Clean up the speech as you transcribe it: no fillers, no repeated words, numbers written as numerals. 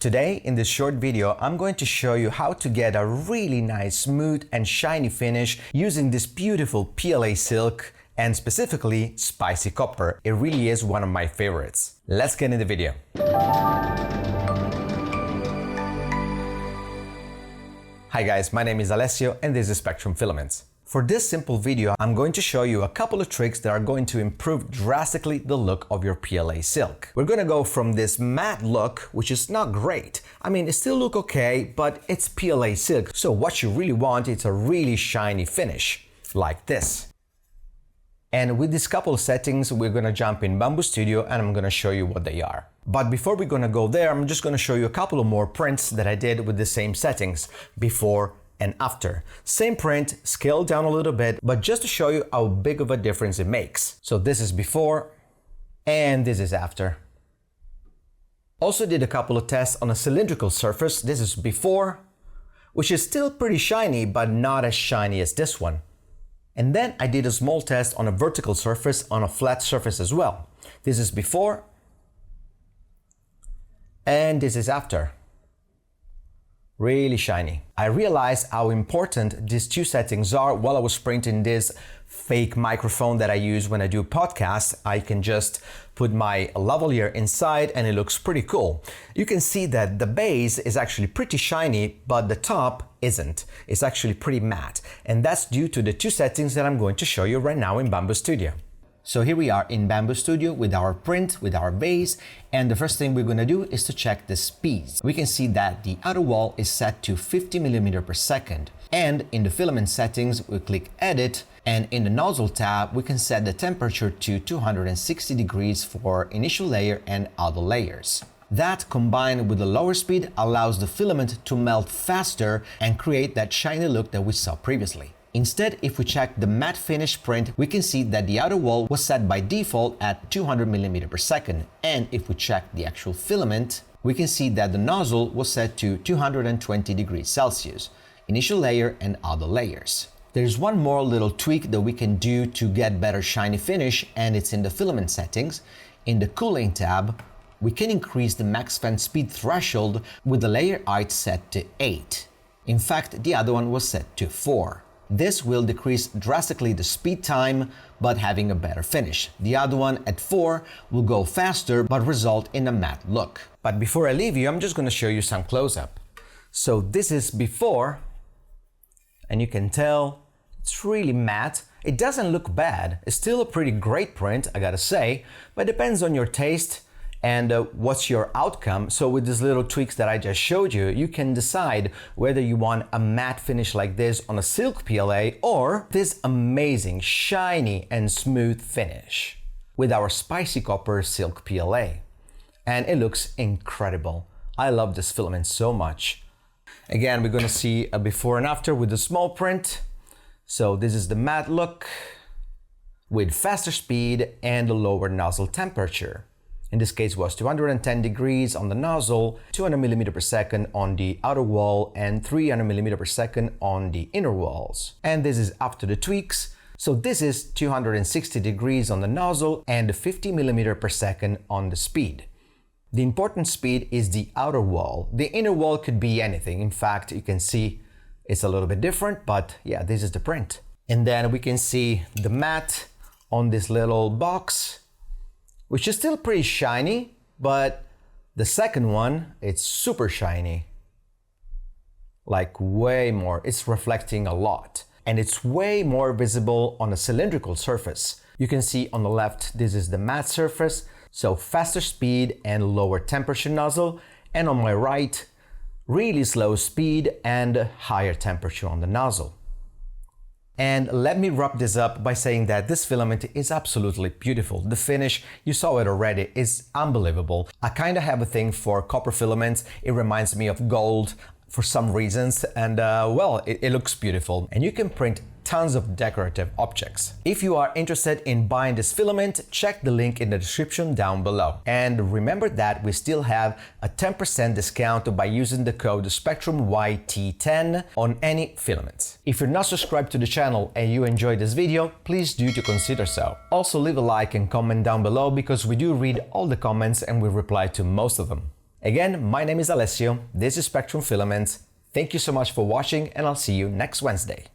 Today, in this short video, I'm going to show you how to get a really nice, smooth and shiny finish using this beautiful PLA silk and specifically spicy copper. It really is one of my favorites. Let's get in the video. Hi guys, my name is Alessio and this is Spectrum Filaments. For this simple video, I'm going to show you a couple of tricks that are going to improve drastically the look of your PLA silk. We're going to go from this matte look, which is not great. I mean, it still look okay, but it's PLA silk. So what you really want is a really shiny finish, like this. And with these couple of settings, we're going to jump in Bambu Studio and I'm going to show you what they are. But before we're going to go there, I'm just going to show you a couple of more prints that I did with the same settings, before and after. Same print, scaled down a little bit, but just to show you how big of a difference it makes. So this is before and this is after. Also did a couple of tests on a cylindrical surface. This is before, which is still pretty shiny, but not as shiny as this one. And then I did a small test on a vertical surface, on a flat surface as well. This is before and this is after. Really shiny. I realized how important these two settings are while I was printing this fake microphone that I use when I do podcasts. I can just put my lavalier inside and it looks pretty cool. You can see that the base is actually pretty shiny, but the top isn't. It's actually pretty matte. And that's due to the two settings that I'm going to show you right now in Bambu Studio. So here we are in Bambu Studio with our print, with our base, and the first thing we're going to do is to check the speeds. We can see that the outer wall is set to 50 mm per second. And in the filament settings, we click Edit, and in the nozzle tab, we can set the temperature to 260 degrees for initial layer and outer layers. That, combined with the lower speed, allows the filament to melt faster and create that shiny look that we saw previously. Instead, if we check the matte finish print, we can see that the outer wall was set by default at 200 mm per second. And if we check the actual filament, we can see that the nozzle was set to 220 degrees Celsius, initial layer and outer layers. There's one more little tweak that we can do to get better shiny finish, and it's in the filament settings. In the cooling tab, we can increase the max fan speed threshold with the layer height set to 8. In fact, the other one was set to 4. This will decrease drastically the speed time, but having a better finish. The other one at 4 will go faster, but result in a matte look. But before I leave you, I'm just going to show you some close-up. So this is before, and you can tell it's really matte. It doesn't look bad. It's still a pretty great print, I gotta say, but it depends on your taste and what's your outcome. So with these little tweaks that I just showed you, you can decide whether you want a matte finish like this on a Silk PLA or this amazing, shiny and smooth finish with our spicy copper Silk PLA. And it looks incredible. I love this filament so much. Again, we're gonna see a before and after with the small print. So this is the matte look with faster speed and a lower nozzle temperature. In this case was 210 degrees on the nozzle, 200 mm per second on the outer wall and 300 mm per second on the inner walls. And this is after the tweaks. So this is 260 degrees on the nozzle and 50 mm per second on the speed. The important speed is the outer wall. The inner wall could be anything. In fact, you can see it's a little bit different, but yeah, this is the print. And then we can see the matte on this little box, which is still pretty shiny, but the second one, it's super shiny. Like way more, it's reflecting a lot. And it's way more visible on a cylindrical surface. You can see on the left, this is the matte surface, so faster speed and lower temperature nozzle. And on my right, really slow speed and higher temperature on the nozzle. And let me wrap this up by saying that this filament is absolutely beautiful. The finish, you saw it already, is unbelievable. I kind of have a thing for copper filaments. It reminds me of gold for some reasons, and well, it looks beautiful. And you can print tons of decorative objects. If you are interested in buying this filament, check the link in the description down below. And remember that we still have a 10% discount by using the code SPECTRUMYT10 on any filaments. If you're not subscribed to the channel and you enjoyed this video, please do to consider so. Also leave a like and comment down below because we do read all the comments and we reply to most of them. Again, my name is Alessio, this is Spectrum Filament. Thank you so much for watching and I'll see you next Wednesday.